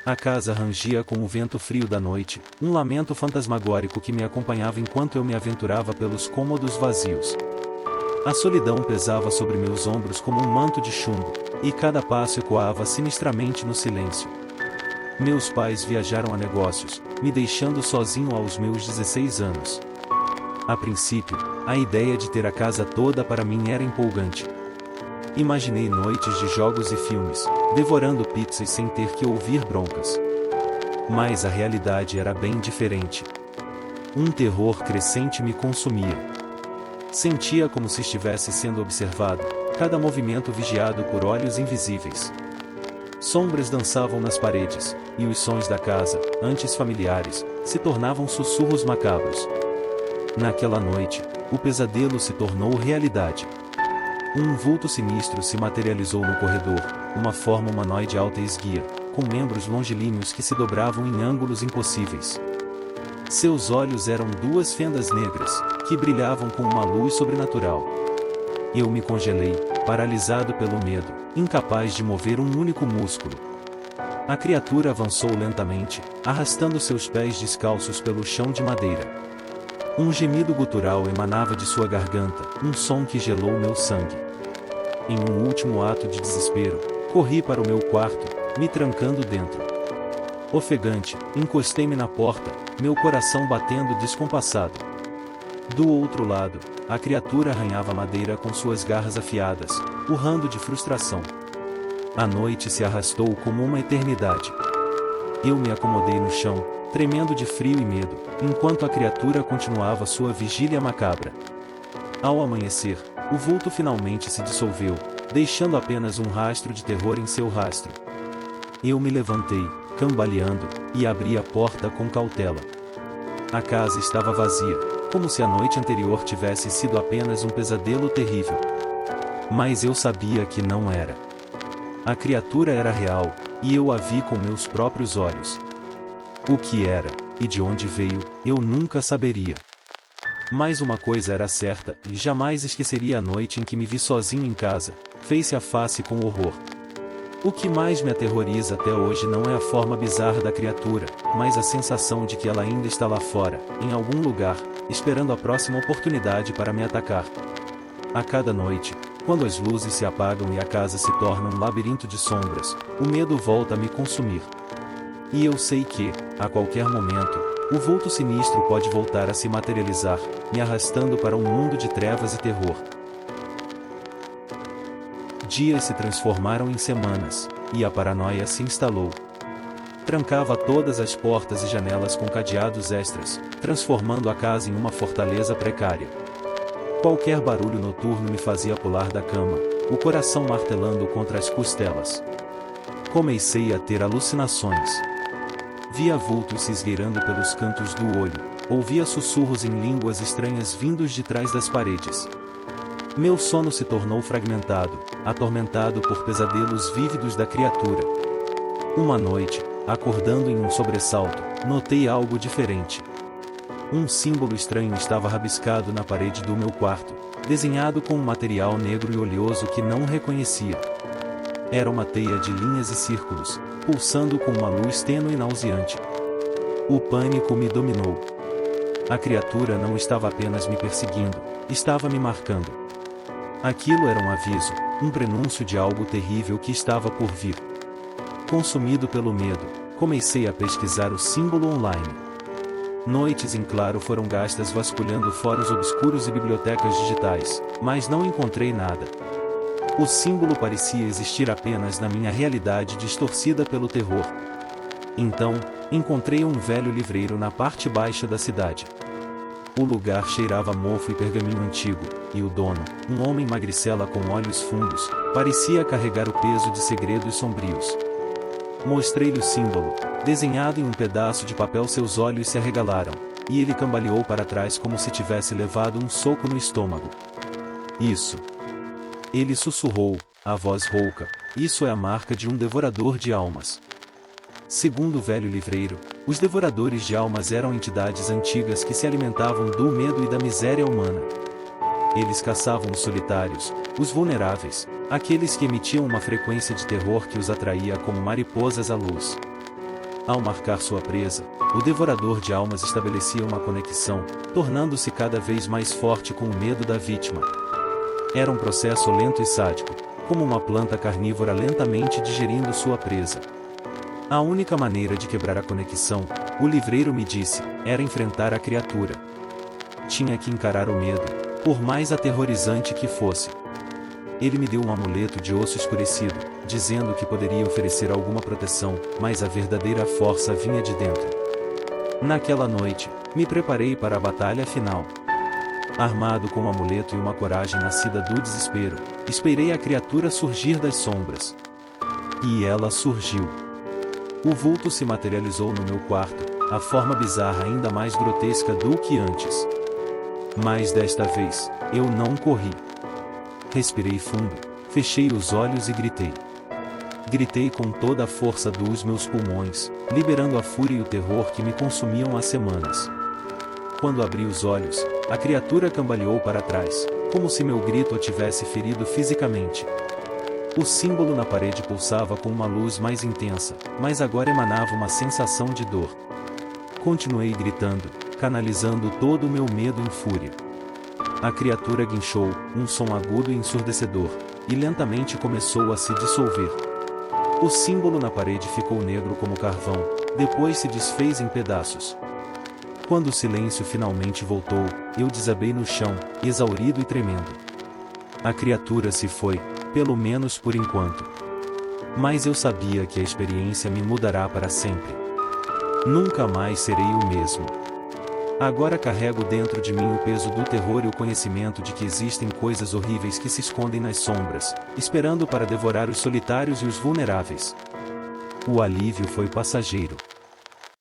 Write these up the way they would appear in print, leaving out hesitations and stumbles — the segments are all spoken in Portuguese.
A casa rangia com o vento frio da noite, um lamento fantasmagórico que me acompanhava enquanto eu me aventurava pelos cômodos vazios. A solidão pesava sobre meus ombros como um manto de chumbo, e cada passo ecoava sinistramente no silêncio. Meus pais viajaram a negócios, me deixando sozinho aos meus 16 anos. A princípio, a ideia de ter a casa toda para mim era empolgante. Imaginei noites de jogos e filmes, devorando pizzas sem ter que ouvir broncas. Mas a realidade era bem diferente. Um terror crescente me consumia. Sentia como se estivesse sendo observado, cada movimento vigiado por olhos invisíveis. Sombras dançavam nas paredes, e os sons da casa, antes familiares, se tornavam sussurros macabros. Naquela noite, o pesadelo se tornou realidade. Um vulto sinistro se materializou no corredor, uma forma humanoide alta e esguia, com membros longilíneos que se dobravam em ângulos impossíveis. Seus olhos eram duas fendas negras, que brilhavam com uma luz sobrenatural. Eu me congelei, paralisado pelo medo, incapaz de mover um único músculo. A criatura avançou lentamente, arrastando seus pés descalços pelo chão de madeira. Um gemido gutural emanava de sua garganta, um som que gelou meu sangue. Em um último ato de desespero, corri para o meu quarto, me trancando dentro. Ofegante, encostei-me na porta, meu coração batendo descompassado. Do outro lado, a criatura arranhava a madeira com suas garras afiadas, urrando de frustração. A noite se arrastou como uma eternidade. Eu me acomodei no chão, tremendo de frio e medo, enquanto a criatura continuava sua vigília macabra. Ao amanhecer, o vulto finalmente se dissolveu, deixando apenas um rastro de terror em seu rastro. Eu me levantei, cambaleando, e abri a porta com cautela. A casa estava vazia, como se a noite anterior tivesse sido apenas um pesadelo terrível. Mas eu sabia que não era. A criatura era real, e eu a vi com meus próprios olhos. O que era, e de onde veio, eu nunca saberia. Mas uma coisa era certa, e jamais esqueceria a noite em que me vi sozinho em casa, face a face com horror. O que mais me aterroriza até hoje não é a forma bizarra da criatura, mas a sensação de que ela ainda está lá fora, em algum lugar, esperando a próxima oportunidade para me atacar. A cada noite, quando as luzes se apagam e a casa se torna um labirinto de sombras, o medo volta a me consumir. E eu sei que, a qualquer momento, o vulto sinistro pode voltar a se materializar, me arrastando para um mundo de trevas e terror. Dias se transformaram em semanas, e a paranoia se instalou. Trancava todas as portas e janelas com cadeados extras, transformando a casa em uma fortaleza precária. Qualquer barulho noturno me fazia pular da cama, o coração martelando contra as costelas. Comecei a ter alucinações. Via vultos se esgueirando pelos cantos do olho, ouvia sussurros em línguas estranhas vindos de trás das paredes. Meu sono se tornou fragmentado, atormentado por pesadelos vívidos da criatura. Uma noite, acordando em um sobressalto, notei algo diferente. Um símbolo estranho estava rabiscado na parede do meu quarto, desenhado com um material negro e oleoso que não reconhecia. Era uma teia de linhas e círculos, pulsando com uma luz tênue e nauseante. O pânico me dominou. A criatura não estava apenas me perseguindo, estava me marcando. Aquilo era um aviso, um prenúncio de algo terrível que estava por vir. Consumido pelo medo, comecei a pesquisar o símbolo online. Noites em claro foram gastas vasculhando fóruns obscuros e bibliotecas digitais, mas não encontrei nada. O símbolo parecia existir apenas na minha realidade distorcida pelo terror. Então, encontrei um velho livreiro na parte baixa da cidade. O lugar cheirava a mofo e pergaminho antigo, e o dono, um homem magricela com olhos fundos, parecia carregar o peso de segredos sombrios. Mostrei-lhe o símbolo, desenhado em um pedaço de papel. Seus olhos se arregalaram, e ele cambaleou para trás como se tivesse levado um soco no estômago. Isso. Ele sussurrou, a voz rouca, isso é a marca de um devorador de almas. Segundo o velho livreiro, os devoradores de almas eram entidades antigas que se alimentavam do medo e da miséria humana. Eles caçavam os solitários, os vulneráveis, aqueles que emitiam uma frequência de terror que os atraía como mariposas à luz. Ao marcar sua presa, o devorador de almas estabelecia uma conexão, tornando-se cada vez mais forte com o medo da vítima. Era um processo lento e sádico, como uma planta carnívora lentamente digerindo sua presa. A única maneira de quebrar a conexão, o livreiro me disse, era enfrentar a criatura. Tinha que encarar o medo, por mais aterrorizante que fosse. Ele me deu um amuleto de osso escurecido, dizendo que poderia oferecer alguma proteção, mas a verdadeira força vinha de dentro. Naquela noite, me preparei para a batalha final. Armado com um amuleto e uma coragem nascida do desespero, esperei a criatura surgir das sombras. E ela surgiu. O vulto se materializou no meu quarto, a forma bizarra ainda mais grotesca do que antes. Mas desta vez, eu não corri. Respirei fundo, fechei os olhos e gritei. Gritei com toda a força dos meus pulmões, liberando a fúria e o terror que me consumiam há semanas. Quando abri os olhos, a criatura cambaleou para trás, como se meu grito a tivesse ferido fisicamente. O símbolo na parede pulsava com uma luz mais intensa, mas agora emanava uma sensação de dor. Continuei gritando, canalizando todo o meu medo em fúria. A criatura guinchou, um som agudo e ensurdecedor, e lentamente começou a se dissolver. O símbolo na parede ficou negro como carvão, depois se desfez em pedaços. Quando o silêncio finalmente voltou, eu desabei no chão, exaurido e tremendo. A criatura se foi, pelo menos por enquanto. Mas eu sabia que a experiência me mudará para sempre. Nunca mais serei o mesmo. Agora carrego dentro de mim o peso do terror e o conhecimento de que existem coisas horríveis que se escondem nas sombras, esperando para devorar os solitários e os vulneráveis. O alívio foi passageiro.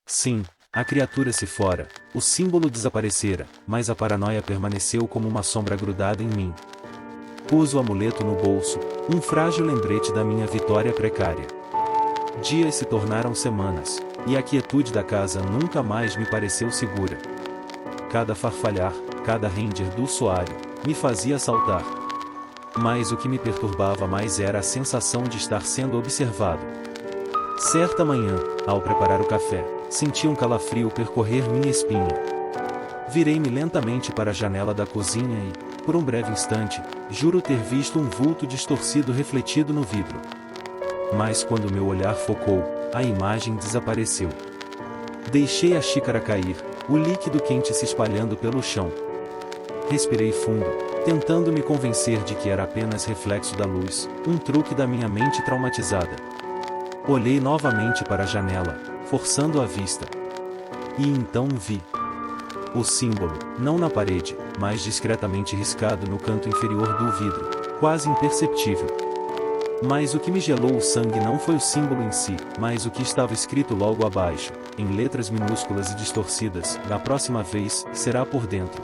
Sim, a criatura se fora, o símbolo desaparecera, mas a paranoia permaneceu como uma sombra grudada em mim. Pus o amuleto no bolso, um frágil lembrete da minha vitória precária. Dias se tornaram semanas, e a quietude da casa nunca mais me pareceu segura. Cada farfalhar, cada render do soalho, me fazia saltar. Mas o que me perturbava mais era a sensação de estar sendo observado. Certa manhã, ao preparar o café, senti um calafrio percorrer minha espinha. Virei-me lentamente para a janela da cozinha e, por um breve instante, juro ter visto um vulto distorcido refletido no vidro. Mas quando meu olhar focou, a imagem desapareceu. Deixei a xícara cair, o líquido quente se espalhando pelo chão. Respirei fundo, tentando me convencer de que era apenas reflexo da luz, um truque da minha mente traumatizada. Olhei novamente para a janela, forçando a vista. E então vi o símbolo, não na parede, mas discretamente riscado no canto inferior do vidro, quase imperceptível. Mas o que me gelou o sangue não foi o símbolo em si, mas o que estava escrito logo abaixo, em letras minúsculas e distorcidas: "Da próxima vez, será por dentro."